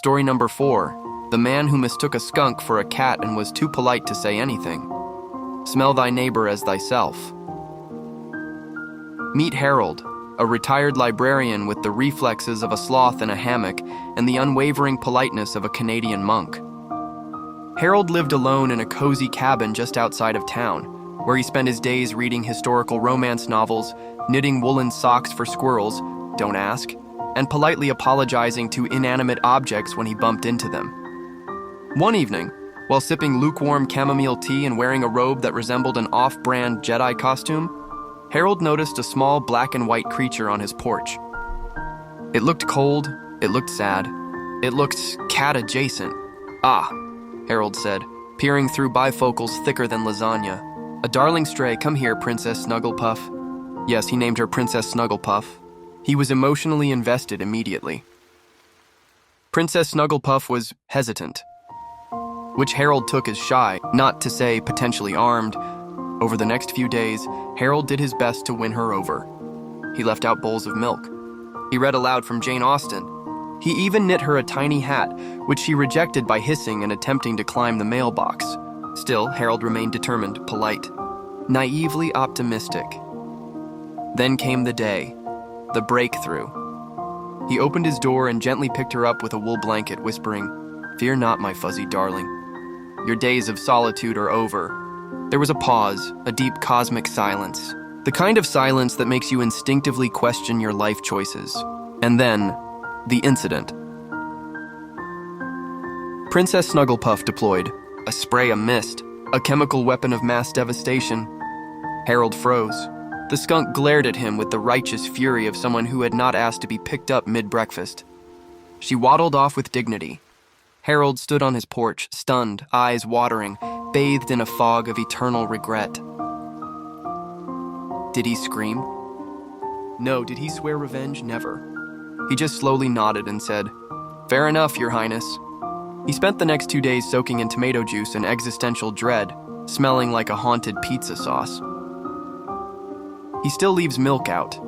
Story number 4. The Man Who Mistook a Skunk for a Cat and Was Too Polite to Say Anything. Smell thy neighbor as thyself. Meet Harold, a retired librarian with the reflexes of a sloth in a hammock and the unwavering politeness of a Canadian monk. Harold lived alone in a cozy cabin just outside of town, where he spent his days reading historical romance novels, knitting woolen socks for squirrels, don't ask, and politely apologizing to inanimate objects when he bumped into them. One evening, while sipping lukewarm chamomile tea and wearing a robe that resembled an off-brand Jedi costume, Harold noticed a small black and white creature on his porch. It looked cold, it looked sad, it looked cat-adjacent. "Ah," Harold said, peering through bifocals thicker than lasagna. "A darling stray, come here, Princess Snugglepuff." Yes, he named her Princess Snugglepuff. He was emotionally invested immediately. Princess Snugglepuff was hesitant, which Harold took as shy, not to say potentially armed. Over the next few days, Harold did his best to win her over. He left out bowls of milk. He read aloud from Jane Austen. He even knit her a tiny hat, which she rejected by hissing and attempting to climb the mailbox. Still, Harold remained determined, polite, naively optimistic. Then came the day, the breakthrough. He opened his door and gently picked her up with a wool blanket, whispering, "Fear not, my fuzzy darling. Your days of solitude are over." There was a pause, a deep cosmic silence, the kind of silence that makes you instinctively question your life choices. And then, the incident. Princess Snugglepuff deployed, a spray of mist, a chemical weapon of mass devastation. Harold froze. The skunk glared at him with the righteous fury of someone who had not asked to be picked up mid-breakfast. She waddled off with dignity. Harold stood on his porch, stunned, eyes watering, bathed in a fog of eternal regret. Did he scream? No. Did he swear revenge? Never. He just slowly nodded and said, "Fair enough, Your Highness." He spent the next 2 days soaking in tomato juice and existential dread, smelling like a haunted pizza sauce. He still leaves milk out.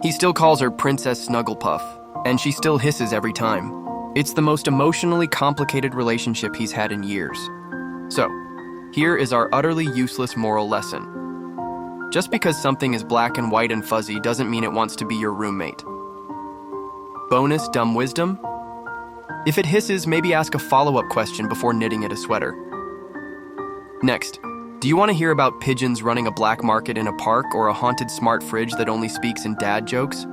He still calls her Princess Snugglepuff, and she still hisses every time. It's the most emotionally complicated relationship he's had in years. So, here is our utterly useless moral lesson. Just because something is black and white and fuzzy doesn't mean it wants to be your roommate. Bonus dumb wisdom? If it hisses, maybe ask a follow-up question before knitting it a sweater. Next, do you want to hear about pigeons running a black market in a park or a haunted smart fridge that only speaks in dad jokes?